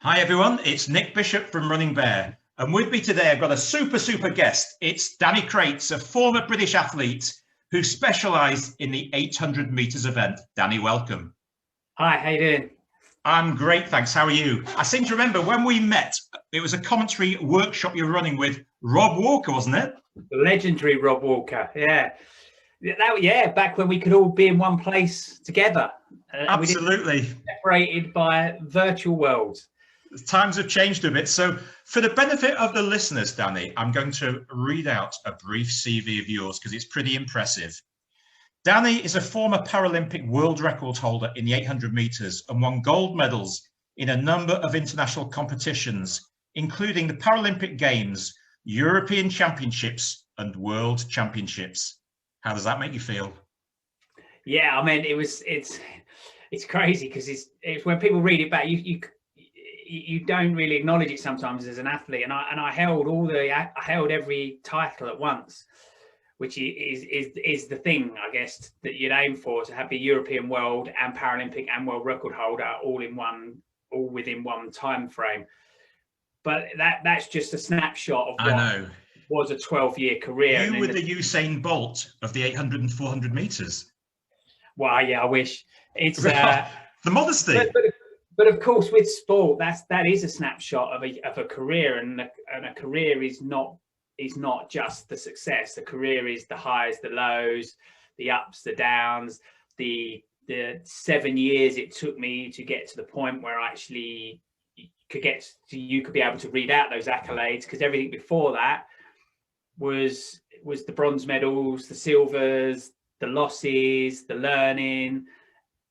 Hi everyone, it's Nick Bishop from Running Bear, and with me today I've got a super guest. It's Danny Crates, a former British athlete who specialised in the 800 metres event. Danny, welcome. Hi, how you doing? I'm great, thanks. How are you? I seem to remember when we met, it was a commentary workshop you were running with Rob Walker, wasn't it? The legendary Rob Walker, yeah. Back when we could all be in one place together. Absolutely. We didn't separated by virtual worlds. Times have changed a bit. So for the benefit of the listeners, Danny, I'm going to read out a brief CV of yours because it's pretty impressive. Danny is a former Paralympic world record holder in the 800 metres and won gold medals in a number of international competitions, including the Paralympic Games, European Championships and World Championships. How does that make you feel? Yeah, I mean, it's crazy because it's when people read it back, you don't really acknowledge it sometimes as an athlete, and I held every title at once, which is the thing, I guess, that you'd aim for, to have the European, World and Paralympic and world record holder all within one time frame. But that's just a snapshot of what was a 12-year career. You were the Usain Bolt of the 800 and 400 meters. Well, yeah, I wish. It's the modesty. But of course, with sport, that is a snapshot of a career, and a career is not just the success. The career is the highs, the lows, the ups, the downs, the 7 years it took me to get to the point where I actually you could be able to read out those accolades, because everything before that was the bronze medals, the silvers, the losses, the learning.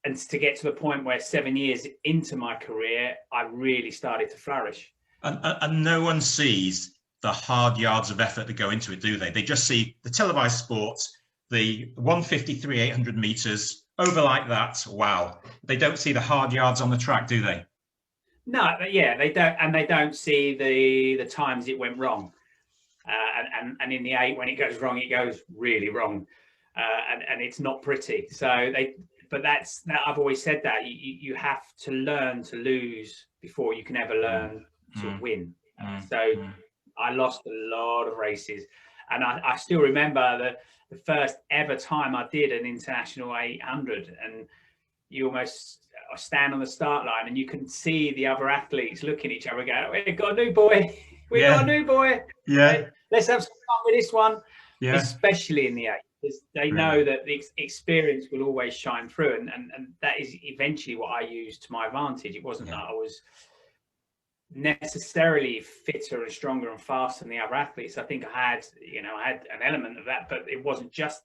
And to get to the point where 7 years into my career, I really started to flourish. And no one sees the hard yards of effort that go into it, do they? They just see the televised sports, the 153 800 meters over like that. Wow. They don't see the hard yards on the track, do they? No, yeah, they don't. And they don't see the times it went wrong. And in the 8, when it goes wrong, it goes really wrong. And it's not pretty. But I've always said that you have to learn to lose before you can ever learn to win. So I lost a lot of races, and I still remember the first ever time I did an international 800, and you almost stand on the start line and you can see the other athletes looking at each other and go, "We've got a new boy. We've got a new boy. Yeah, let's have some fun with this one." Yeah. Especially in the 8. They know that the experience will always shine through, and that is eventually what I used to my advantage. It wasn't that I was necessarily fitter and stronger and faster than the other athletes. I think I had an element of that, but it wasn't just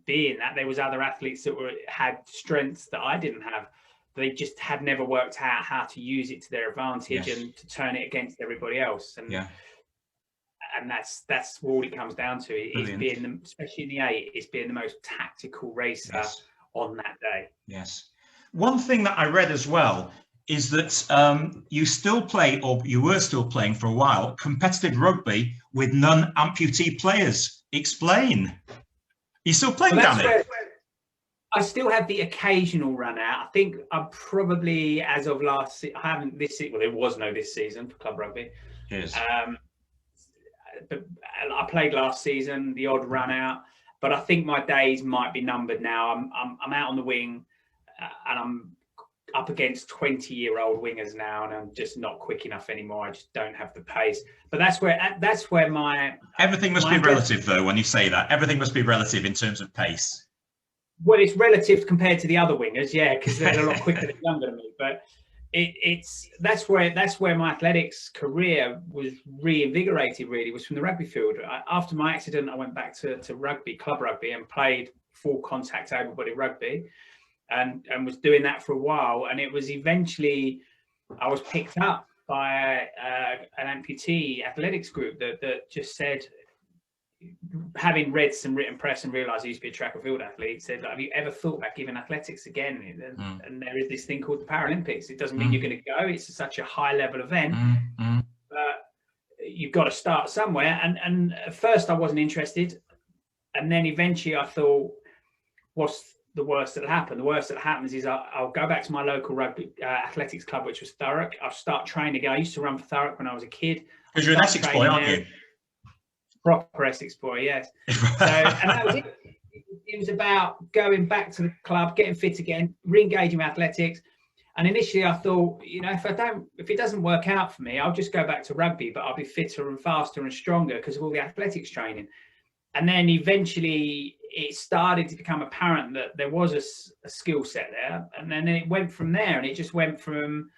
being that. There was other athletes that had strengths that I didn't have. They just had never worked out how to use it to their advantage and to turn it against everybody else. And that's all it comes down to. Is being, especially in the 8, is being the most tactical racer on that day. Yes. One thing that I read as well is that you still play, or you were still playing for a while, competitive rugby with non-amputee players. Explain. You still playing, Danny? I still have the occasional run out. I think I'm probably, as of last, I haven't this. Well, there was no this season for club rugby. Yes. But I played last season, the odd run out, but I think my days might be numbered now. I'm out on the wing, and I'm up against 20-year-old wingers now, and I'm just not quick enough anymore. I just don't have the pace. But that's where my everything must be relative, though. When you say that, everything must be relative in terms of pace. Well, it's relative compared to the other wingers, yeah, because they're a lot quicker and younger than me. But that's where my athletics career was reinvigorated. Really, was from the rugby field. After my accident, I went back to rugby, club rugby, and played full contact overbody rugby, and was doing that for a while. And it was eventually I was picked up by an amputee athletics group that just said, having read some written press and realised I used to be a track and field athlete, said, "Have you ever thought about giving athletics again?" And there is this thing called the Paralympics. It doesn't mean you're going to go. It's such a high level event, but you've got to start somewhere. And at first I wasn't interested, and then eventually I thought, what's the worst that'll happen? The worst that happens is I'll go back to my local rugby athletics club, which was Thurrock. I'll start training again. I used to run for Thurrock when I was a kid. Because you're an Essex boy, aren't you? Proper Essex boy, yes. So, and that was it. It was about going back to the club, getting fit again, re-engaging with athletics. And initially I thought, you know, if it doesn't work out for me, I'll just go back to rugby, but I'll be fitter and faster and stronger because of all the athletics training. And then eventually it started to become apparent that there was a skill set there. And then it went from there, and it just went from,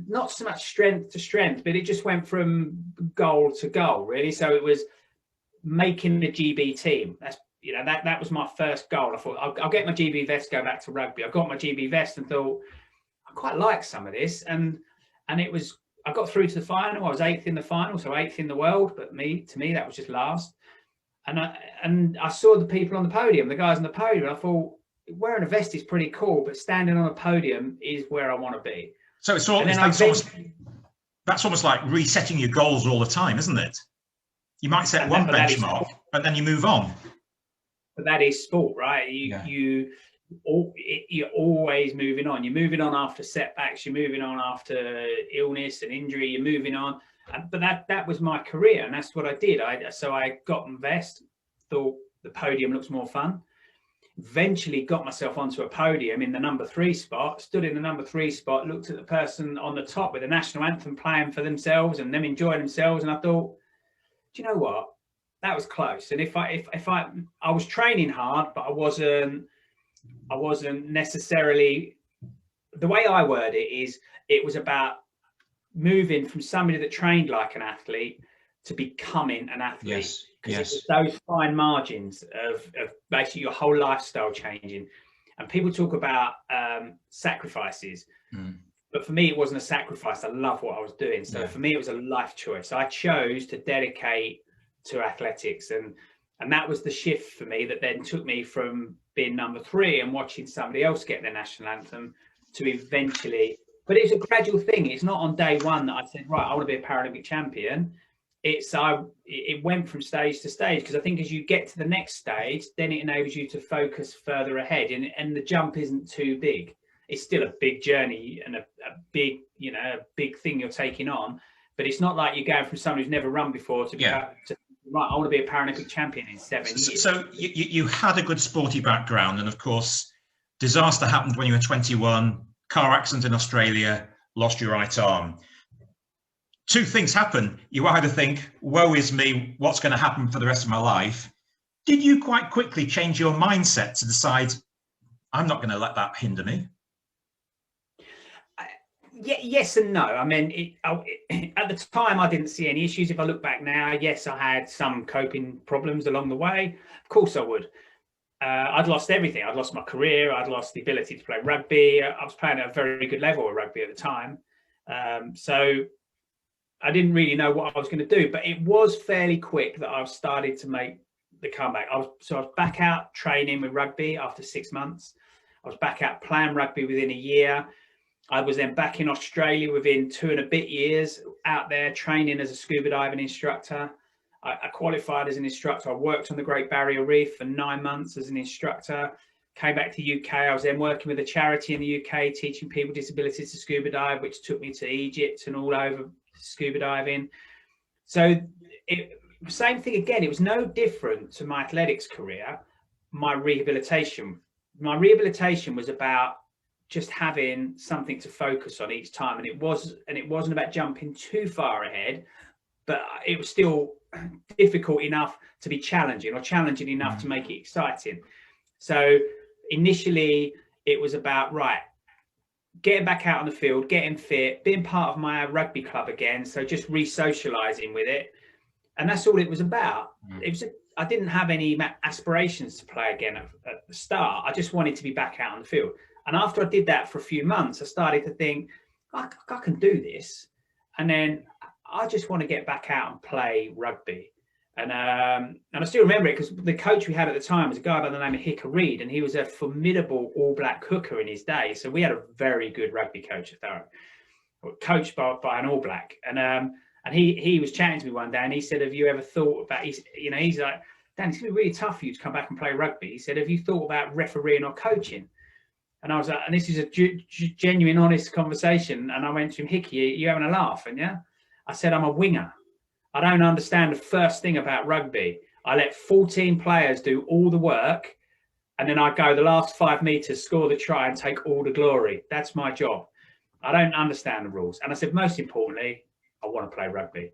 not so much strength to strength, but it just went from goal to goal, really. So it was making the GB team. That's, you know, that was my first goal. I thought I'll get my GB vest, go back to rugby. I got my GB vest and thought I quite like some of this, and it was, I got through to the final. I was 8th in the final, so 8th in the world, but to me that was just last. And I saw the people on the podium, the guys on the podium, and I thought wearing a vest is pretty cool, but standing on a podium is where I want to be. So that's almost like resetting your goals all the time, isn't it? You might set one benchmark, but then you move on. But that is sport, right? You're always moving on. You're moving on after setbacks. You're moving on after illness and injury. You're moving on. But that was my career, and that's what I did. So I got my vest, thought the podium looks more fun. Eventually got myself onto a podium in the number 3 spot, stood in the number 3 spot, looked at the person on the top with the national anthem playing for themselves and them enjoying themselves. And I thought, do you know what? That was close. And if I was training hard, but I wasn't necessarily, the way I word it is, it was about moving from somebody that trained like an athlete to becoming an athlete. Yes. Because it's those fine margins of basically your whole lifestyle changing. And people talk about sacrifices, but for me, it wasn't a sacrifice. I love what I was doing. So for me, it was a life choice. I chose to dedicate to athletics, and that was the shift for me that then took me from being number 3 and watching somebody else get their national anthem to eventually, but it's a gradual thing. It's not on day one that I said, right, I want to be a Paralympic champion. It went from stage to stage, because I think as you get to the next stage, then it enables you to focus further ahead, and the jump isn't too big. It's still a big journey and a big, you know, a big thing you're taking on, but it's not like you're going from someone who's never run before to right, I want to be a Paralympic champion in 7 years. So you had a good sporty background, and of course, disaster happened when you were 21, car accident in Australia, lost your right arm. 2 things happen. You either think, woe is me, what's going to happen for the rest of my life? Did you quite quickly change your mindset to decide, I'm not going to let that hinder me? Yes and no. I mean, at the time, I didn't see any issues. If I look back now, yes, I had some coping problems along the way. Of course I would. I'd lost everything. I'd lost my career. I'd lost the ability to play rugby. I was playing at a very good level of rugby at the time. So I didn't really know what I was going to do, but it was fairly quick that I started to make the comeback. I was back out training with rugby after 6 months. I was back out playing rugby within a year. I was then back in Australia within 2 and a bit years, out there training as a scuba diving instructor. I qualified as an instructor. I worked on the Great Barrier Reef for 9 months as an instructor. Came back to the UK. I was then working with a charity in the UK, teaching people with disabilities to scuba dive, which took me to Egypt and all over scuba diving. So same thing again. It was no different to my athletics career. My rehabilitation was about just having something to focus on each time, and it wasn't about jumping too far ahead, but it was still difficult enough to be challenging, or challenging enough to make it exciting. So initially it was about, right, getting back out on the field, getting fit, being part of my rugby club again, so just re-socializing with it, and that's all it was about. I didn't have any aspirations to play again at the start. I just wanted to be back out on the field. And after I did that for a few months, I started to think, I can do this. And then I just want to get back out and play rugby. And I still remember it, because the coach we had at the time was a guy by the name of Hicker Reid, and he was a formidable All Black hooker in his day. So we had a very good rugby coach at Thurrock, coached by an All Black. And he was chatting to me one day, and he said, have you ever thought about, he's like, Dan, it's going to be really tough for you to come back and play rugby. He said, have you thought about refereeing or coaching? And I was like, and this is a genuine, honest conversation. And I went to him, Hickey, you having a laugh? And yeah, I said, I'm a winger. I don't understand the first thing about rugby. I let 14 players do all the work, and then I go the last 5 meters, score the try, and take all the glory. That's my job. I don't understand the rules. And I said, most importantly, I want to play rugby.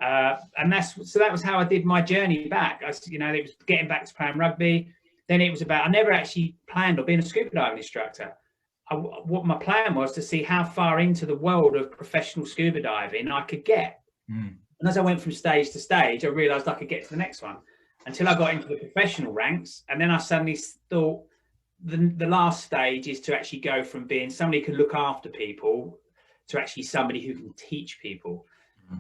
And that was how I did my journey back. It was getting back to playing rugby. Then it was about, I never actually planned on being a scuba diving instructor. What my plan was to see how far into the world of professional scuba diving I could get. And as I went from stage to stage, I realized I could get to the next one until I got into the professional ranks. And then I suddenly thought the last stage is to actually go from being somebody who can look after people to actually somebody who can teach people.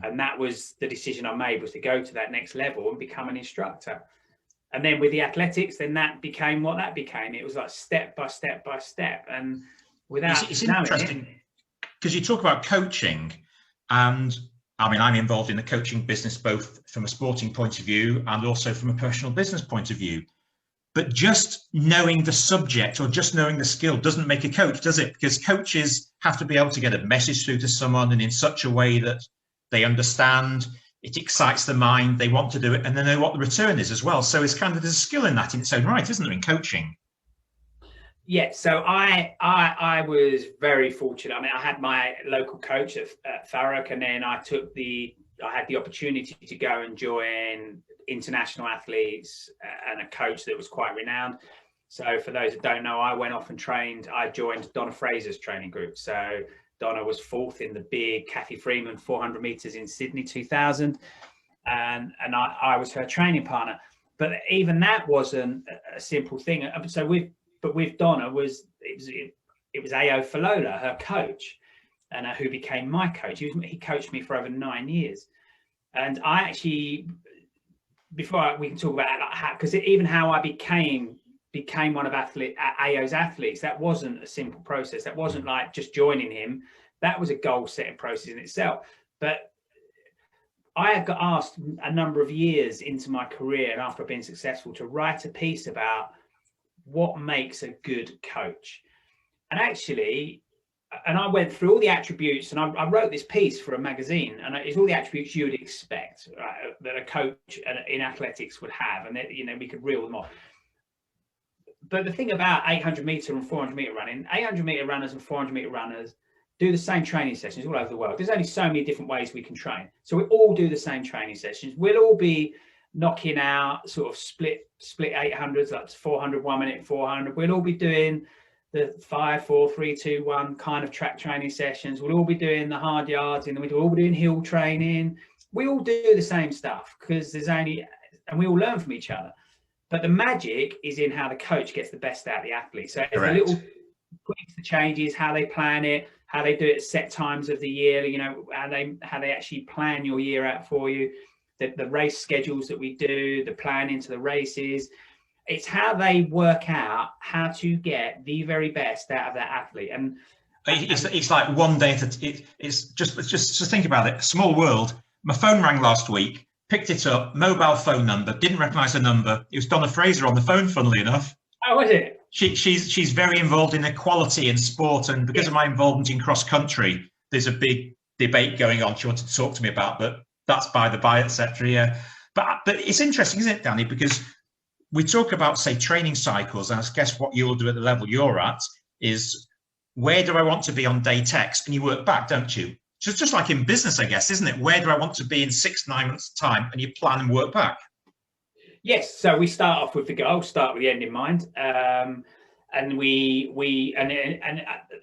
And that was the decision I made, was to go to that next level and become an instructor. And then with the athletics, then that became what that became. It was like step by step by step. And without it's interesting because you talk about coaching, and I mean, I'm involved in the coaching business, both from a sporting point of view and also from a personal business point of view. But just knowing the subject or just knowing the skill doesn't make a coach, does it? Because coaches have to be able to get a message through to someone, and in such a way that they understand, it excites the mind, they want to do it, and they know what the return is as well. So it's kind of, there's a skill in that in its own right, isn't there, in coaching? Yeah, so I was very fortunate. I mean, I had my local coach at Thurrock, and then I had the opportunity to go and join international athletes and a coach that was quite renowned. So for those that don't know, I went off and trained. I joined Donna Fraser's training group. So Donna was fourth in the big Kathy Freeman 400 meters in Sydney 2000, and I was her training partner. But even that wasn't a simple thing. So with Donna it was Ao Falola, her coach, and who became my coach. He coached me for over 9 years, and I actually, before we can talk about that, because even how I became one of Ao's athletes, that wasn't a simple process. That wasn't like just joining him. That was a goal setting process in itself. But I had got asked a number of years into my career, and after being successful, to write a piece about what makes a good coach. And actually, and I went through all the attributes, and I wrote this piece for a magazine, and it's all the attributes you would expect, right, that a coach in athletics would have, and we could reel them off. But the thing about 800 meter and 400 meter running, 800 meter runners and 400 meter runners do the same training sessions all over the world. There's only so many different ways we can train. So we all do the same training sessions. We'll all be knocking out sort of split 800s, like 400, 1 minute, 400. We'll all be doing the 5, 4, 3, 2, 1 kind of track training sessions. We'll all be doing the hard yards, and we'll all be doing hill training. We all do the same stuff because and we all learn from each other. But the magic is in how the coach gets the best out of the athlete. So it's a little tweaks, the changes, how they plan it, how they do it at set times of the year, how they actually plan your year out for you, the race schedules that we do, the plan into the races. It's how they work out how to get the very best out of that athlete. And it's like one day it's just think about it. A small world. My phone rang last week. Picked it up, mobile phone number, didn't recognise the number. It was Donna Fraser on the phone, funnily enough. Oh, was it? She's very involved in equality in sport, and because of my involvement in cross country, there's a big debate going on she wanted to talk to me about, but that's by the by, etc. Yeah. But it's interesting, isn't it, Danny? Because we talk about, say, training cycles, and I guess what you'll do at the level you're at is, where do I want to be on day X? And you work back, don't you? So it's just like in business, I guess, isn't it? Where do I want to be in 6, 9 months' time? And you plan and work back. Yes. So we start off with the goal, start with the end in mind. And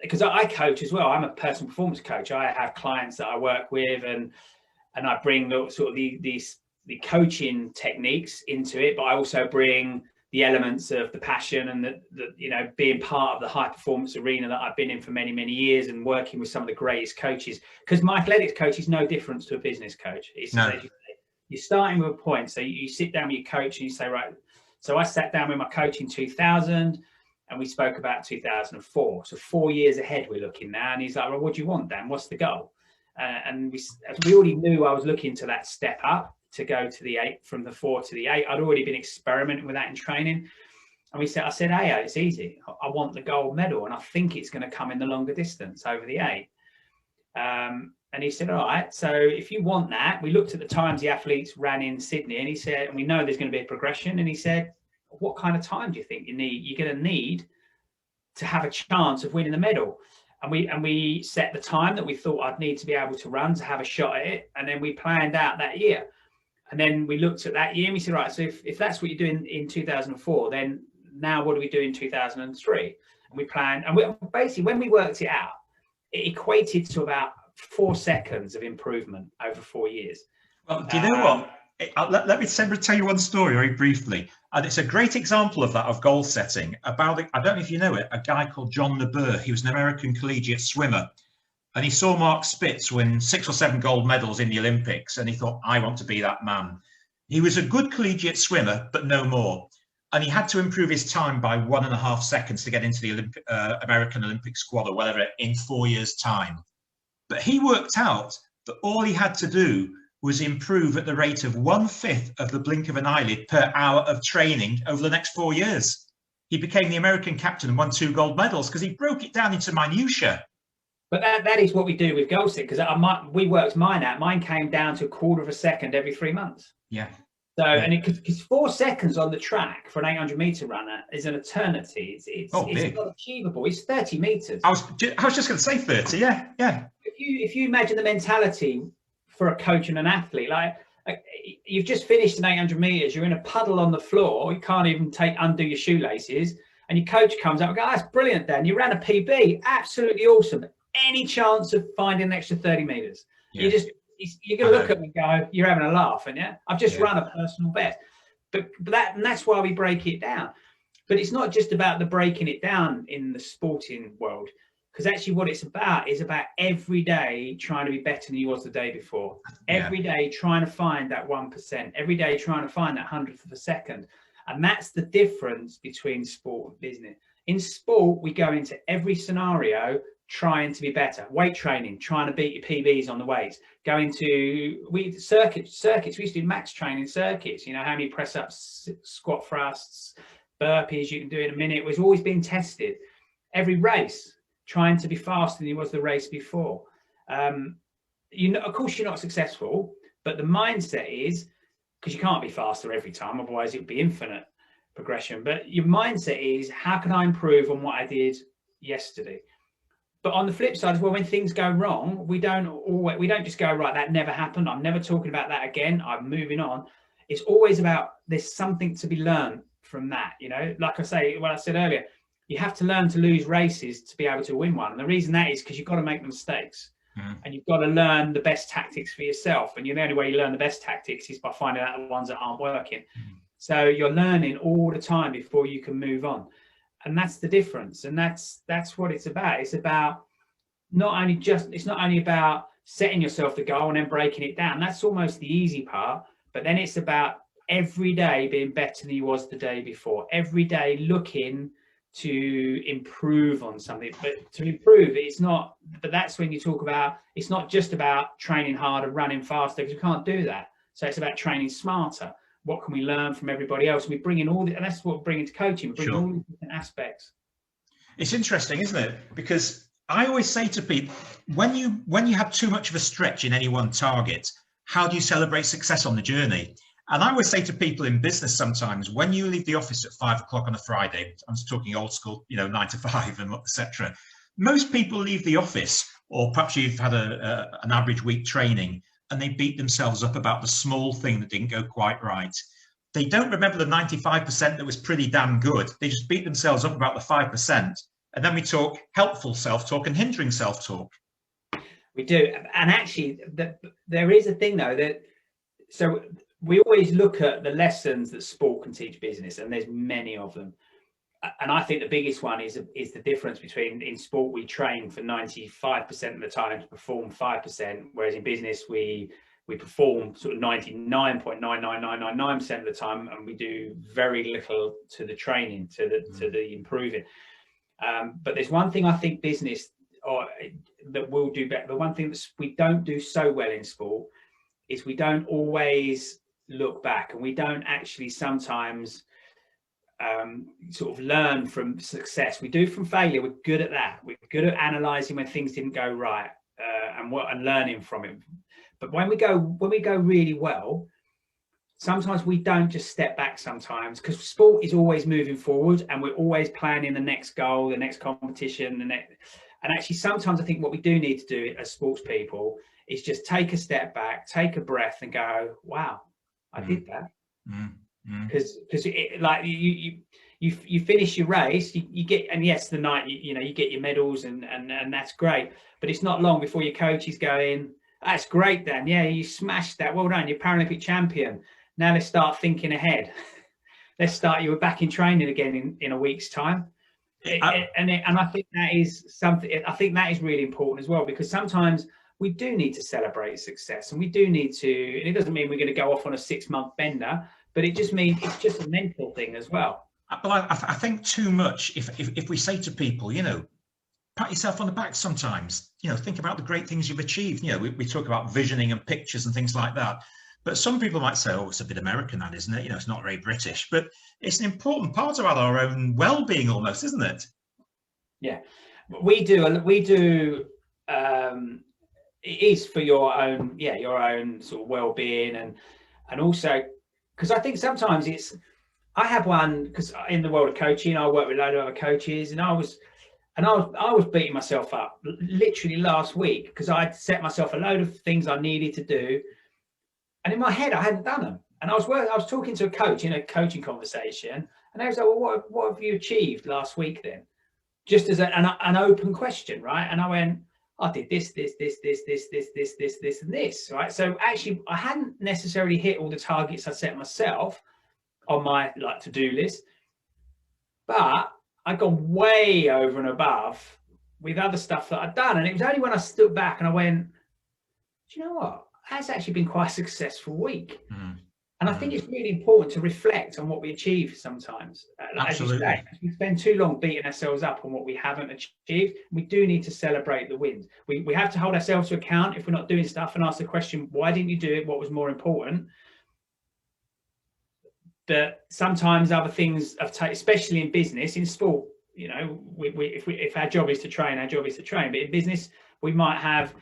because I coach as well, I'm a personal performance coach. I have clients that I work with, and I bring the coaching techniques into it, but I also bring the elements of the passion and the being part of the high performance arena that I've been in for many, many years, and working with some of the greatest coaches. Because my athletics coach is no different to a business coach. You're starting with a point. So you sit down with your coach and you say, right. So I sat down with my coach in 2000, and we spoke about 2004. So 4 years ahead we're looking now. And he's like, well, what do you want, Dan? What's the goal? And we already knew I was looking to that step up. to go to the 8, from the 4 to the 8. I'd already been experimenting with that in training. And I said, hey, it's easy. I want the gold medal, and I think it's going to come in the longer distance over the 8. And he said, all right, so if you want that, we looked at the times the athletes ran in Sydney, and he said, and we know there's going to be a progression. And he said, what kind of time do you think you're going to need to have a chance of winning the medal? And we set the time that we thought I'd need to be able to run to have a shot at it. And then we planned out that year. And then we looked at that year and we said, right, so if that's what you're doing in 2004, then now what do we do in 2003? And we planned, and basically when we worked it out, it equated to about 4 seconds of improvement over 4 years. Well, do you know what? Let me tell you one story very briefly. And it's a great example of that, of goal setting. I don't know if you know it, a guy called John LeBeur. He was an American collegiate swimmer. And he saw Mark Spitz win 6 or 7 gold medals in the Olympics. And he thought, I want to be that man. He was a good collegiate swimmer, but no more. And he had to improve his time by 1.5 seconds to get into the American Olympic squad or whatever in 4 years' time. But he worked out that all he had to do was improve at the rate of 1/5 of the blink of an eyelid per hour of training over the next 4 years. He became the American captain and won 2 gold medals because he broke it down into minutiae. But that is what we do with goal setting, because we worked mine out. Mine came down to 1/4 second every 3 months. Yeah. So, yeah. And because 4 seconds on the track for an 800-meter runner is an eternity. It's not achievable. It's 30 meters. I was just going to say 30. Yeah. If you imagine the mentality for a coach and an athlete, like you've just finished an 800 meters, you're in a puddle on the floor, you can't even undo your shoelaces, and your coach comes up and goes, "That's brilliant, Dan. You ran a PB, absolutely awesome. Any chance of finding an extra 30 meters?" Yeah. You're going to look at me and go, "You're having a laugh," and I've just run a personal best. But that's why we break it down. But it's not just about the breaking it down in the sporting world, because actually what it's about is about every day trying to be better than you was the day before. Every day trying to find that 1%. Every day trying to find that 100th of a second. And that's the difference between sport and business. In sport, we go into every scenario trying to be better. Weight training, trying to beat your PBs on the weights. Going to circuits. We used to do max training circuits. You know, how many press ups, squat thrusts, burpees you can do in a minute. It was always being tested. Every race, trying to be faster than you was the race before. Of course, you're not successful, but the mindset is, because you can't be faster every time, otherwise it would be infinite progression. But your mindset is, how can I improve on what I did yesterday? But on the flip side as well, when things go wrong, we don't just go, right, that never happened, I'm never talking about that again, I'm moving on. It's always about, there's something to be learned from that. You know, like I said earlier, you have to learn to lose races to be able to win one. And the reason that is because you've got to make mistakes. And you've got to learn the best tactics for yourself. And the only way you learn the best tactics is by finding out the ones that aren't working. So you're learning all the time before you can move on. And that's the difference. And that's what it's about. It's about it's not only about setting yourself the goal and then breaking it down. That's almost the easy part. But then it's about every day being better than you was the day before. Every day looking to improve on something. But to improve, but that's when you talk about, it's not just about training harder, running faster, because you can't do that. So it's about training smarter. What can we learn from everybody else? We bring in and that's what we're bringing to coaching. We bring all these different aspects. It's interesting, isn't it? Because I always say to people, when you have too much of a stretch in any one target, how do you celebrate success on the journey? And I always say to people in business sometimes, when you leave the office at 5 o'clock on a Friday, I'm just talking old school, 9 to 5 and etc. Most people leave the office, or perhaps you've had an average week training, and they beat themselves up about the small thing that didn't go quite right. They don't remember the 95% that was pretty damn good. They just beat themselves up about the 5%. And then we talk helpful self-talk and hindering self-talk. We do. And actually, there is a thing, though, so we always look at the lessons that sport can teach business, and there's many of them. And I think the biggest one is the difference between, in sport, we train for 95% of the time to perform 5%, whereas in business, we perform sort of 99.99999% of the time, and we do very little to the training, to the improving. But there's one thing I think business that will do better. The one thing that we don't do so well in sport is we don't always look back, and we don't actually sometimes sort of learn from success. We do from failure. We're good at that. We're good at analysing when things didn't go right, and learning from it. But when we go really well, sometimes we don't just step back sometimes, because sport is always moving forward and we're always planning the next goal, the next competition, and actually sometimes I think what we do need to do as sports people is just take a step back, take a breath and go, wow, I did that. Because like you finish your race, you get, and yes, the night you get your medals and that's great, but it's not long before your coach is going, that's great, Dan, yeah, you smashed that, well done, you're Paralympic champion. Now let's start thinking ahead. Let's start you back in training again in a week's time. And I think that is something, I think that is really important as well, because sometimes we do need to celebrate success, and we do need to, and it doesn't mean we're going to go off on a 6-month bender, but it just means it's just a mental thing as well. Well, I think too much, if we say to people, pat yourself on the back sometimes, think about the great things you've achieved. We talk about visioning and pictures and things like that. But some people might say, oh, it's a bit American, that, isn't it? It's not very British, but it's an important part of our own well-being almost, isn't it? Yeah, we do. It is for your own sort of well-being, and also because I think sometimes I have one, because in the world of coaching, I work with a load of other coaches, and I was beating myself up literally last week because I'd set myself a load of things I needed to do. And in my head, I hadn't done them. And I was talking to a coach in a coaching conversation, and they was like, well, what have you achieved last week then? Just as an open question, right? And I went, I did this, and this, right? So actually, I hadn't necessarily hit all the targets I set myself on my to-do list, but I got way over and above with other stuff that I'd done. And it was only when I stood back and I went, do you know what? That's actually been quite a successful week. And I think it's really important to reflect on what we achieve sometimes. Absolutely. As you say, we spend too long beating ourselves up on what we haven't achieved. We do need to celebrate the wins. We have to hold ourselves to account if we're not doing stuff, and ask the question, why didn't you do it? What was more important? But sometimes other things, especially in business, in sport, if our job is to train, our job is to train. But in business, we might have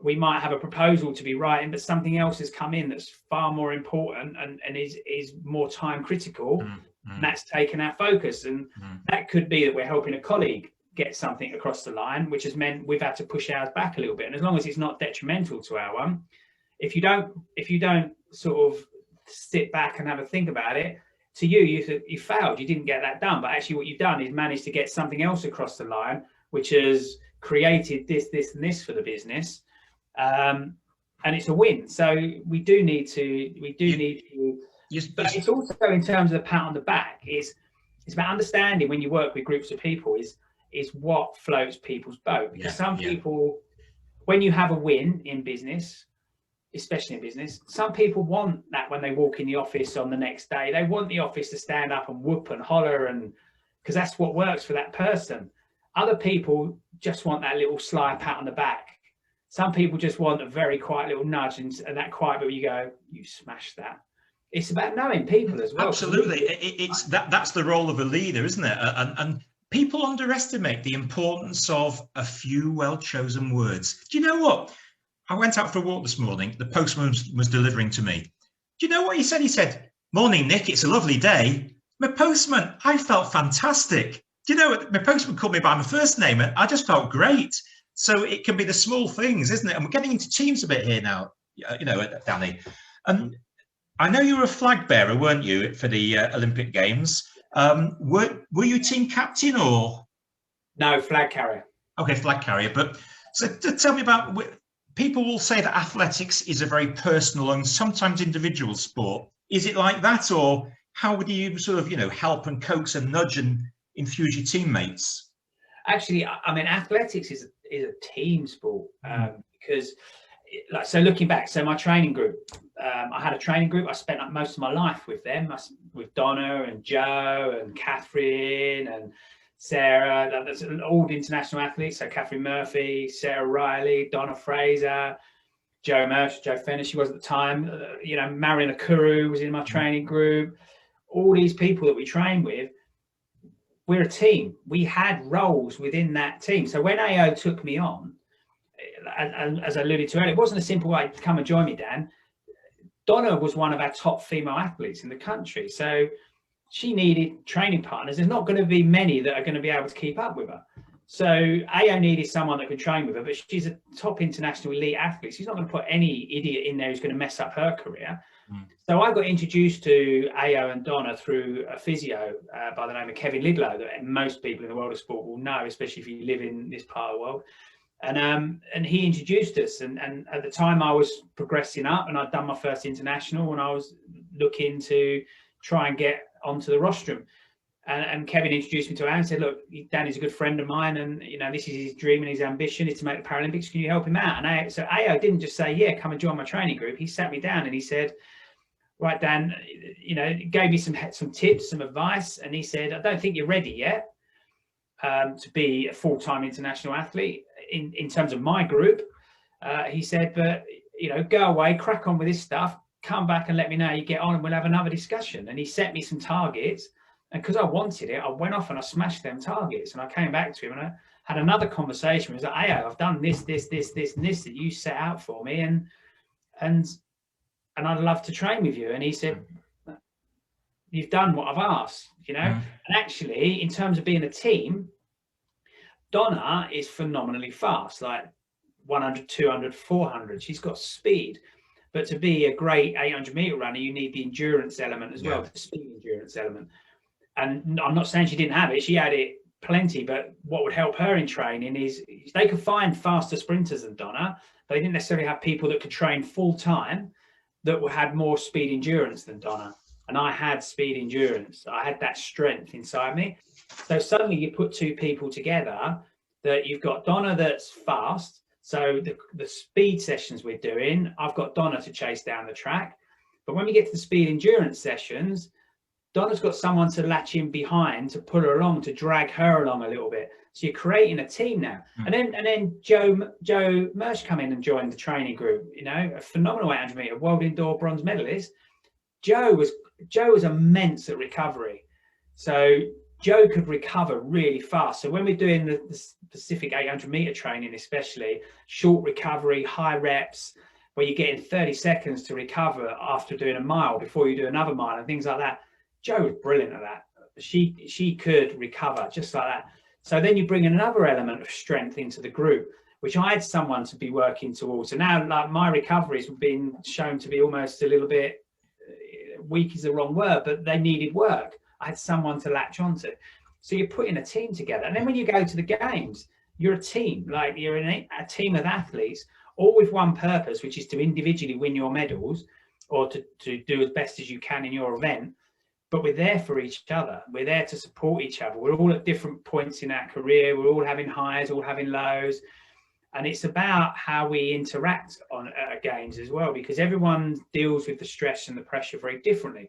a proposal to be writing, but something else has come in that's far more important and is more time critical. And that's taken our focus. And that could be that we're helping a colleague get something across the line, which has meant we've had to push ours back a little bit. And as long as it's not detrimental to our one, if you don't sort of sit back and have a think about it, to you failed, you didn't get that done. But actually what you've done is managed to get something else across the line, which has created this, and this for the business. And it's a win. So we do need to, but it's also in terms of the pat on the back, it's about understanding when you work with groups of people is what floats people's boat. Because some people, when you have a win in business, especially in business, some people want that when they walk in the office on the next day. They want the office to stand up and whoop and holler, and because that's what works for that person. Other people just want that little sly pat on the back. Some people just want a very quiet little nudge, and that quiet bit where you go, you smashed that. It's about knowing people as well. Absolutely. That's the role of a leader, isn't it? And people underestimate the importance of a few well-chosen words. Do you know what? I went out for a walk this morning. The postman was delivering to me. Do you know what he said? He said, "Morning, Nick. It's a lovely day." My postman, I felt fantastic. Do you know, my postman called me by my first name, and I just felt great. So it can be the small things, isn't it? And we're getting into teams a bit here now, Danny. I know you were a flag bearer, weren't you, for the Olympic Games? Were you team captain or? No, flag carrier. Okay, flag carrier. But so tell me about, people will say that athletics is a very personal and sometimes individual sport. Is it like that, or how would you sort of, help and coax and nudge and infuse your teammates? Actually, I mean, athletics is a team sport, because, so looking back, so my training group, I had a training group. I spent most of my life with them, with Donna and Joe and Catherine and Sarah. That's all international athletes. So Catherine Murphy, Sarah Riley, Donna Fraser. Joe Fenner, she was at the time, you know, Marion Akuru was in my training group. All these people that we train with, we're a team. We had roles within that team. So when AO took me on, and as I alluded to earlier, it wasn't a simple way to come and join me, Dan. Donna was one of our top female athletes in the country. So she needed training partners. There's not going to be many that are going to be able to keep up with her. So AO needed someone that could train with her, but she's a top international elite athlete. She's not going to put any idiot in there who's going to mess up her career. So I got introduced to AO and Donna through a physio by the name of Kevin Lidlow that most people in the world of sport will know, especially if you live in this part of the world. And he introduced us. And at the time I was progressing up and I'd done my first international and I was looking to try and get onto the rostrum. And Kevin introduced me to AO and said, look, Danny's a good friend of mine, and you know, this is his dream and his ambition is to make the Paralympics. Can you help him out? And so AO didn't just say, yeah, come and join my training group. He sat me down and he said, right, Dan, you know, gave me some tips, some advice. And he said, I don't think you're ready yet to be a full-time international athlete in terms of my group. He said, but, you know, go away, crack on with this stuff, come back and let me know how you get on and we'll have another discussion. And he set me some targets. And because I wanted it, I went off and I smashed them targets. And I came back to him and I had another conversation. He was like, hey, I've done this, and this that you set out for me. And I'd love to train with you. And he said, you've done what I've asked, you know? And actually, in terms of being a team, Donna is phenomenally fast, like 100, 200, 400. She's got speed. But to be a great 800-meter runner, you need the endurance element as well, the speed endurance element. And I'm not saying she didn't have it. She had it plenty. But what would help her in training is they could find faster sprinters than Donna, but they didn't necessarily have people that could train full time that had more speed endurance than Donna. And I had speed endurance. I had that strength inside me. So suddenly you put two people together that you've got Donna that's fast. So the speed sessions we're doing, I've got Donna to chase down the track. But when we get to the speed endurance sessions, Donna's got someone to latch in behind to pull her along, to drag her along a little bit. So you're creating a team now. And then Joe Mersch come in and joined the training group, you know, a phenomenal 800-meter world indoor bronze medalist. Joe was immense at recovery. So Joe could recover really fast. So when we're doing the specific 800-meter training, especially short recovery, high reps, where you're getting 30 seconds to recover after doing a mile before you do another mile and things like that, Joe was brilliant at that. She could recover just like that. So then you bring another element of strength into the group, which I had someone to be working towards. So now, like, my recoveries were being shown to be almost a little bit weak is the wrong word, but they needed work. I had someone to latch onto. So you're putting a team together. And then when you go to the games, you're a team. Like, you're a team of athletes, all with one purpose, which is to individually win your medals or to do as best as you can in your event. But we're there for each other. We're there to support each other. We're all at different points in our career. We're all having highs, all having lows. And it's about how we interact on games as well, because everyone deals with the stress and the pressure very differently.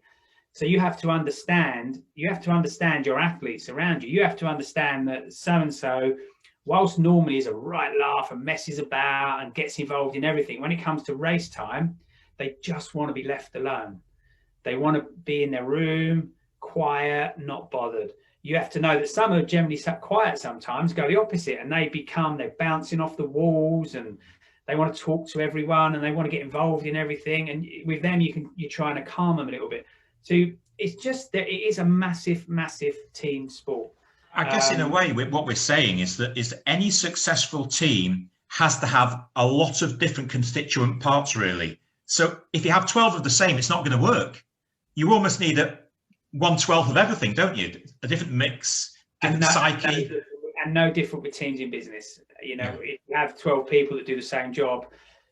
So you have to understand your athletes around you. You have to understand that so-and-so, whilst normally is a right laugh and messes about and gets involved in everything, when it comes to race time, they just want to be left alone. They want to be in their room, quiet, not bothered. You have to know that some are generally quiet sometimes, go the opposite, and they're bouncing off the walls and they want to talk to everyone and they want to get involved in everything. And with them, you're trying to calm them a little bit. So it's just that it is a massive, massive team sport. I guess in a way, what we're saying is that any successful team has to have a lot of different constituent parts, really. So if you have 12 of the same, it's not going to work. You almost need 1/12 of everything, don't you? A different mix, different psyche. And no different with teams in business. You know, if you have 12 people that do the same job,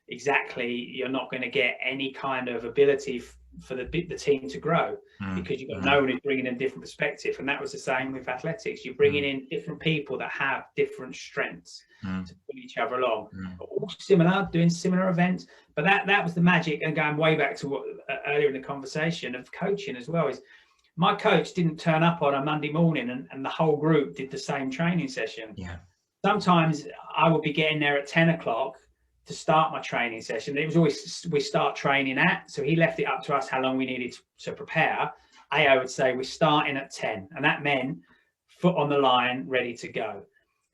exactly, you're not going to get any kind of ability for the team to grow because you've got no one who's bringing in different perspective. And that was the same with athletics. You're bringing in different people that have different strengths to pull each other along. All similar, doing similar events. But that was the magic, and going way back to what earlier in the conversation of coaching as well, is my coach didn't turn up on a Monday morning and the whole group did the same training session. Sometimes I would be getting there at 10 o'clock to start my training session. It was always we start training at, so he left it up to us how long we needed to prepare. AO would say we're starting at 10, and that meant foot on the line, ready to go.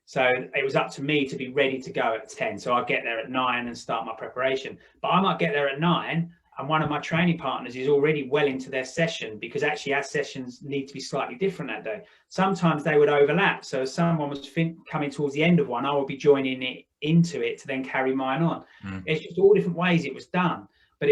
So it was up to me to be ready to go at 10. So I'd get there at 9 and start my preparation. But I might get there at 9 and one of my training partners is already well into their session, because actually our sessions need to be slightly different that day. Sometimes they would overlap. So if someone was coming towards the end of one, I would be joining it into it to then carry mine on. It's just all different ways it was done. But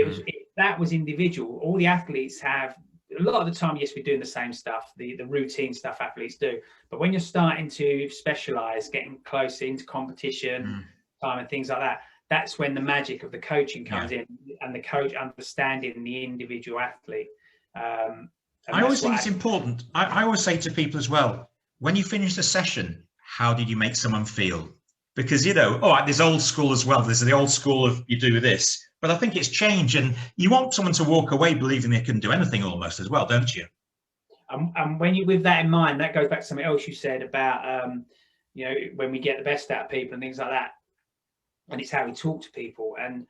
that was individual. All the athletes have, a lot of the time, yes, we're doing the same stuff, the routine stuff athletes do. But when you're starting to specialize, getting closer into competition time and things like that, that's when the magic of the coaching comes in, and the coach understanding the individual athlete. I always think it's important. I always say to people as well, when you finish the session, how did you make someone feel? Because, you know, there's old school as well. There's the old school of you do this. But I think it's changed, and you want someone to walk away believing they can do anything almost as well, don't you? And when you, with that in mind, that goes back to something else you said about, you know, when we get the best out of people and things like that. And it's how we talk to people. And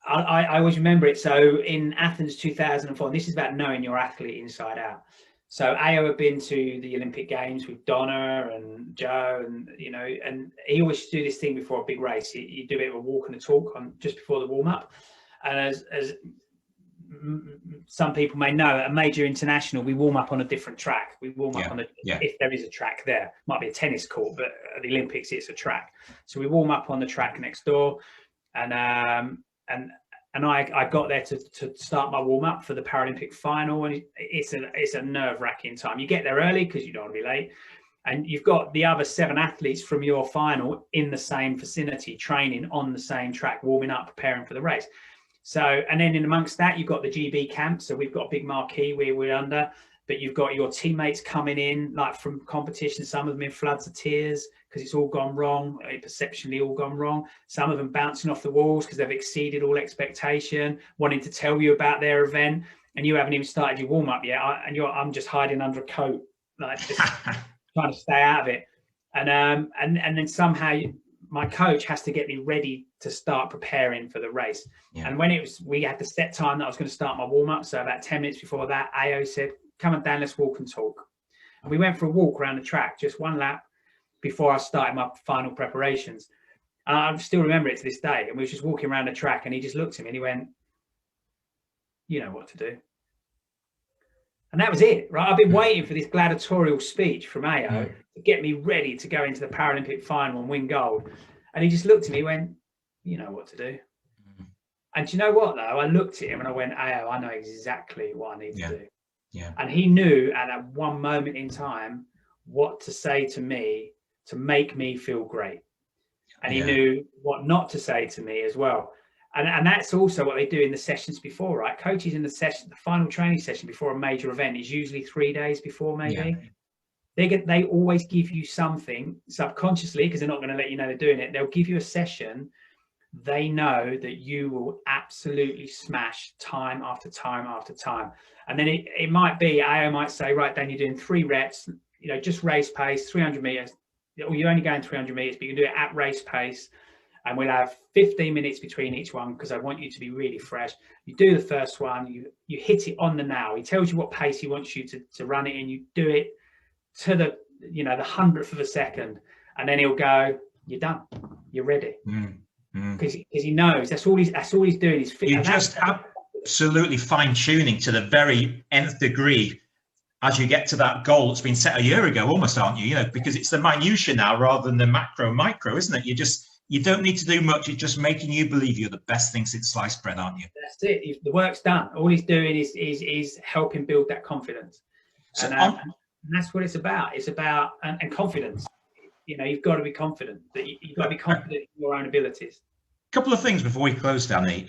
I always remember it. So in Athens 2004, and this is about knowing your athlete inside out. So AO had been to the Olympic Games with Donna and Joe, and you know, and he always used to do this thing before a big race. You do a bit of a walk and a talk on just before the warm up. And as some people may know, at a major international, we warm up on a different track. We warm up on if there is a track there. Might be a tennis court, but at the Olympics, it's a track. So we warm up on the track next door, and I got there to start my warm up for the Paralympic final, and it's a nerve-wracking time. You get there early because you don't want to be late, and you've got the other 7 athletes from your final in the same vicinity, training on the same track, warming up, preparing for the race. So, and then in amongst that, you've got the GB camp. So we've got a big marquee we're under, but you've got your teammates coming in, like from competition, some of them in floods of tears because it's all gone wrong, perceptually all gone wrong. Some of them bouncing off the walls because they've exceeded all expectation, wanting to tell you about their event, and you haven't even started your warm up yet. I'm just hiding under a coat, like just trying to stay out of it. And then somehow my coach has to get me ready to start preparing for the race. And when we had the set time that I was going to start my warm up. So about 10 minutes before that, AO said, "Come on, Dan, let's walk and talk." And we went for a walk around the track, just one lap before I started my final preparations. I still remember it to this day. And we were just walking around the track, and he just looked at me and he went, "You know what to do." And that was it, right? I've been waiting for this gladiatorial speech from AO to get me ready to go into the Paralympic final and win gold. And he just looked at me and went, "You know what to do." And do you know what, though? I looked at him and I went, "AO, I know exactly what I need to do." And he knew at that one moment in time what to say to me to make me feel great. And he knew what not to say to me as well. And that's also what they do in the sessions before, right? Coaches in the session, the final training session before a major event is usually 3 days before, maybe. They always give you something subconsciously, because they're not going to let you know they're doing it. They'll give you a session they know that you will absolutely smash time after time after time. And then it might be, AO might say, "Right, Dan, you're doing 3 reps, you know, just race pace, 300 meters, or you're only going 300 meters, but you can do it at race pace. And we'll have 15 minutes between each one because I want you to be really fresh." You do the first one, you hit it on the nail. He tells you what pace he wants you to run it in. You do it to the, you know, the 100th of a second. And then he'll go, "You're done. You're ready." Because he knows that's all he's doing is fit. You're just absolutely fine-tuning to the very nth degree as you get to that goal that's been set a year ago, almost, aren't you? You know, because it's the minutiae now rather than the micro, isn't it? You don't need to do much. It's just making you believe you're the best thing since sliced bread, aren't you? That's it. The work's done. All he's doing is helping build that confidence. So and that's what it's about. It's about and confidence. You know, you've got to be confident. You've got to be confident in your own abilities. A couple of things before we close, Danny.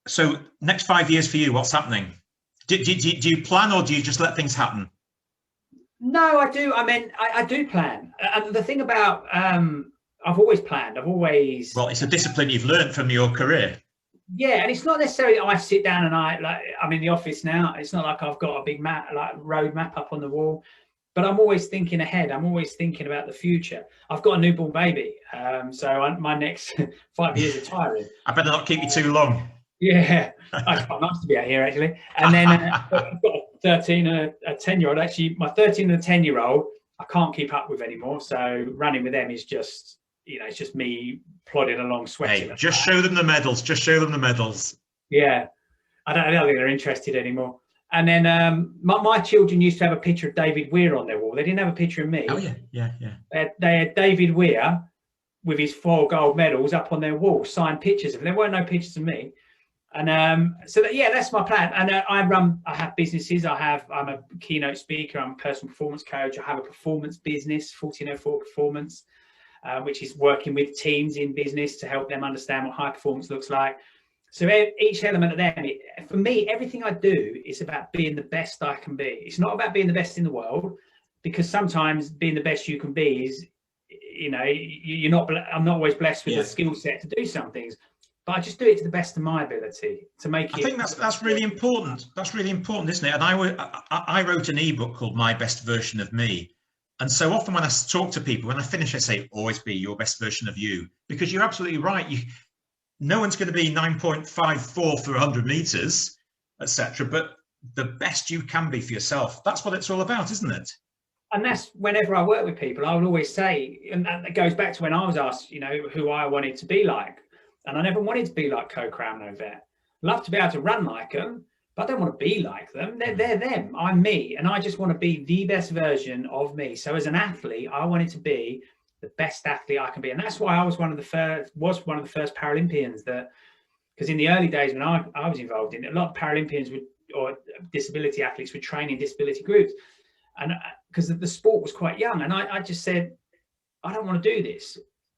So next 5 years for you, what's happening? Do you plan, or do you just let things happen? No, I do. I mean, I do plan. And the thing about I've always planned. Well, it's a discipline you've learned from your career. Yeah, and it's not necessarily I sit down and I'm in the office now. It's not like I've got a big map, like road map up on the wall. but I'm always thinking ahead. I'm always thinking about the future. I've got a newborn baby, so my next 5 years of tiring. I better not keep you too long. Yeah, it's quite nice to be out here actually. And then I've got a 13 and a 10-year-old. Actually, my 13 and a 10-year-old, I can't keep up with anymore. So running with them is just, it's just me plodding along, sweating. Hey, just show them the medals. Just show them the medals. Yeah, I don't think they're interested anymore. And then my children used to have a picture of David Weir on their wall. They didn't have a picture of me. Oh yeah. They had David Weir with his 4 gold medals up on their wall, signed pictures of them. There weren't no pictures of me. And so that's my plan. And I have businesses. I'm a keynote speaker. I'm a personal performance coach. I have a performance business, 1404 Performance, which is working with teams in business to help them understand what high performance looks like. So each element of them, for me, everything I do is about being the best I can be. It's not about being the best in the world, because sometimes being the best you can be is, you're not. I'm not always blessed with the skill set to do some things. But I just do it to the best of my ability to make it. I think that's really important. That's really important, isn't it? And I wrote an ebook called My Best Version of Me. And so often when I talk to people, when I finish, I say, always be your best version of you. Because you're absolutely right. No one's going to be 9.54 for 100 meters, etc. But the best you can be for yourself. That's what it's all about, isn't it? And that's whenever I work with people, I would always say, and that goes back to when I was asked, who I wanted to be like. And I never wanted to be like Co Crown Novet. Love to be able to run like them, but I don't want to be like them. They're them. I'm me, and I just want to be the best version of me. So as an athlete, I wanted to be the best athlete I can be, and that's why I was one of the first Paralympians. Because in the early days when I was involved in it, a lot of Paralympians or disability athletes would train in disability groups, and because the sport was quite young, and I just said, I don't want to do this.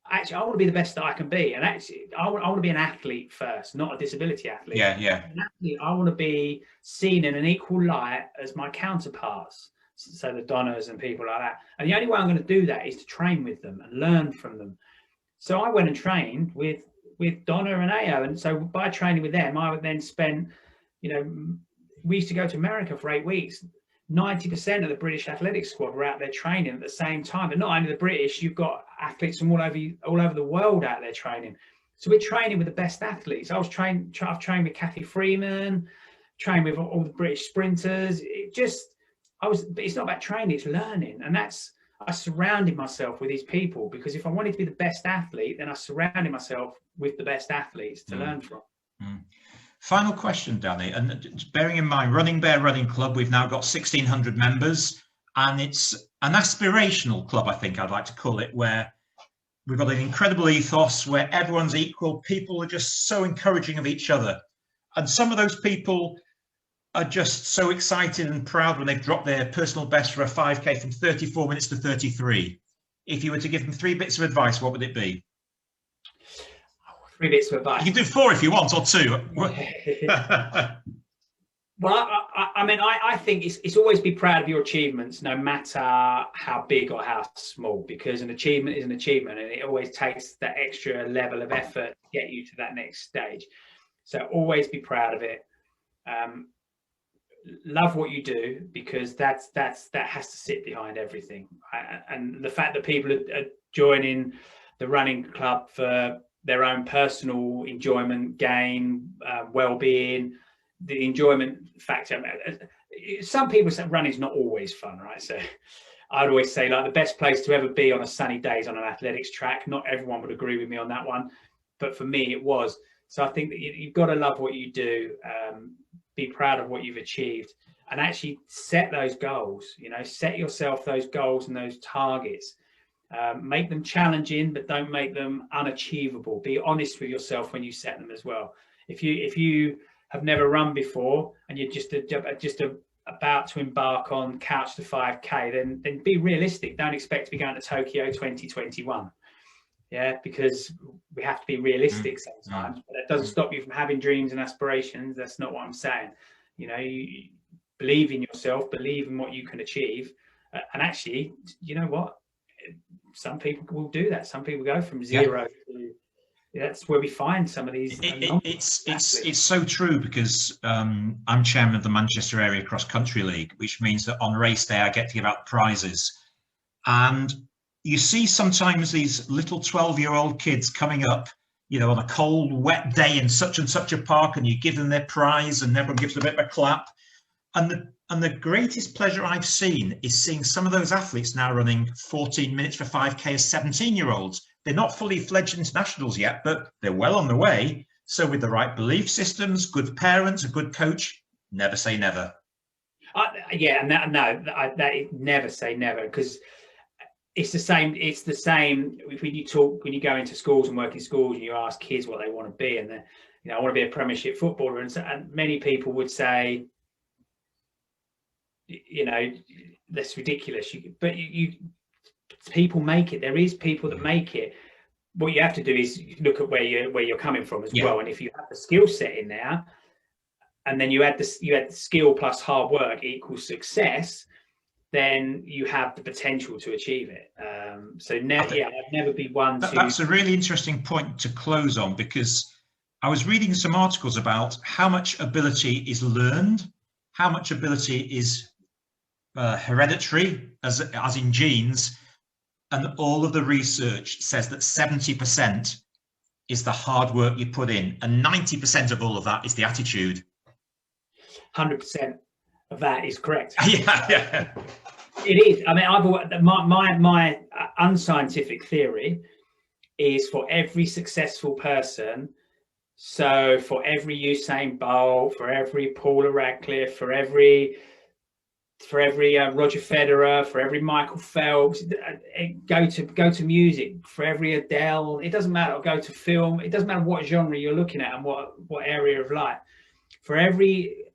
Actually, I want to be the best that I can be. And actually, I want to be an athlete first, not a disability athlete. Yeah. An athlete, I want to be seen in an equal light as my counterparts. So the Donners and people like that. And the only way I'm going to do that is to train with them and learn from them. So I went and trained with Donna and Ao. And so by training with them, I would then spend, we used to go to America for 8 weeks. 90% of the British athletics squad were out there training at the same time. But not only the British, you've got athletes from all over the world out there training. So we're training with the best athletes. I've trained with Kathy Freeman, trained with all the British sprinters. But it's not about training, it's learning. And I surrounded myself with these people, because if I wanted to be the best athlete, then I surrounded myself with the best athletes to learn from. Final question, Danny, and bearing in mind Running Bear Running Club, we've now got 1,600 members, and it's an aspirational club, I think I'd like to call it, where we've got an incredible ethos where everyone's equal. People are just so encouraging of each other, and some of those people are just so excited and proud when they've dropped their personal best for a 5K from 34 minutes to 33. If you were to give them 3 bits of advice, what would it be? 3 bits of advice. You can do 4 if you want, or 2. Well, I think it's always be proud of your achievements, no matter how big or how small, because an achievement is an achievement, and it always takes that extra level of effort to get you to that next stage. So always be proud of it. Love what you do, because that has to sit behind everything. And the fact that people are joining the running club for their own personal enjoyment, gain, well-being, the enjoyment factor. Some people say running is not always fun, right? So I'd always say, like, the best place to ever be on a sunny day is on an athletics track. Not everyone would agree with me on that one, but for me it was. So I think that you've got to love what you do, be proud of what you've achieved, and actually set those goals. Set yourself those goals and those targets. Make them challenging, but don't make them unachievable. Be honest with yourself when you set them as well. If you have never run before and you're just about to embark on Couch to 5K, then be realistic. Don't expect to be going to Tokyo 2021. Yeah, because we have to be realistic sometimes. But that doesn't stop you from having dreams and aspirations. That's not what I'm saying. You believe in yourself, believe in what you can achieve, and actually, you know what? Some people will do that. Some people go from 0 to that's where we find some of these. It's so true, because I'm chairman of the Manchester Area Cross Country League, which means that on race day I get to give out prizes. And you see sometimes these little 12-year-old kids coming up, you know, on a cold, wet day in such and such a park, and you give them their prize and everyone gives them a bit of a clap. And the greatest pleasure I've seen is seeing some of those athletes now running 14 minutes for 5K as 17-year-olds. They're not fully fledged internationals yet, but they're well on the way. So with the right belief systems, good parents, a good coach, never say never. Yeah, and that never say never, because it's the same. It's the same when you go into schools and work in schools and you ask kids what they want to be, and I want to be a Premiership footballer, and many people would say, that's ridiculous. But people make it. There is people that make it. What you have to do is look at where you're coming from as well. And if you have the skill set in there, and then you add the skill plus hard work equals success, then you have the potential to achieve it. I'd never be one to. That's a really interesting point to close on, because I was reading some articles about how much ability is learned, how much ability is hereditary, as in genes, and all of the research says that 70% is the hard work you put in, and 90% of all of that is the attitude. 100% of that is correct. Yeah. It is. I mean, my unscientific theory is, for every successful person, so for every Usain Bolt, for every Paula Radcliffe, for every Roger Federer, for every Michael Phelps, go to music, for every Adele, it doesn't matter, or go to film, it doesn't matter what genre you're looking at and what area of life. For every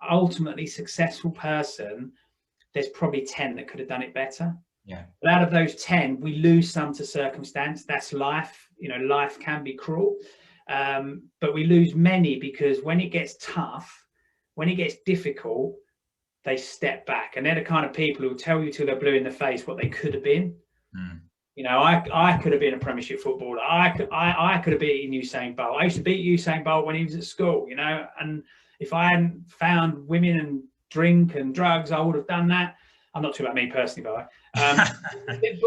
ultimately successful person, there's probably 10 that could have done it better. Yeah. But out of those 10, we lose some to circumstance. That's life. Life can be cruel. But we lose many because when it gets tough, when it gets difficult, they step back, and they're the kind of people who will tell you till they're blue in the face what they could have been. I could have been a Premiership footballer. I could have beaten Usain Bolt. I used to beat Usain Bolt when he was at school, and if I hadn't found women and drink and drugs, I would have done that. I'm not talking about me personally, by the way.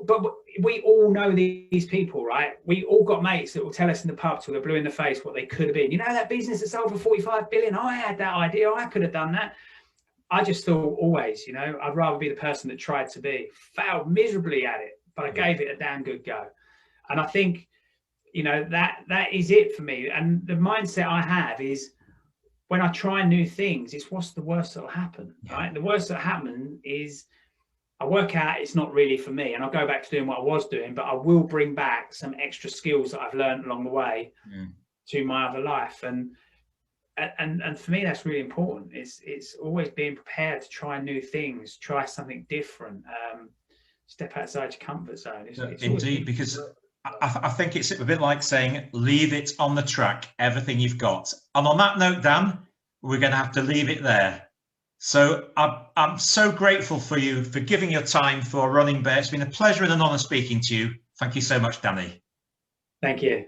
But we all know these people, right? We all got mates that will tell us in the pub till they're blue in the face what they could have been. That business that sold for 45 billion, I had that idea, I could have done that. I just thought always, I'd rather be the person that tried to be. Failed miserably at it, but I gave it a damn good go. And I think, that is it for me. And the mindset I have is, when I try new things, it's what's the worst that'll happen, right? The worst that'll happen is I work out it's not really for me, and I'll go back to doing what I was doing, but I will bring back some extra skills that I've learned along the way to my other life. And for me, that's really important. It's always being prepared to try new things, try something different, step outside your comfort zone. It's indeed, because I think it's a bit like saying, leave it on the track, everything you've got. And on that note, Dan, we're going to have to leave it there. So I'm so grateful for you for giving your time for Running Bear. It's been a pleasure and an honour speaking to you. Thank you so much, Danny. Thank you.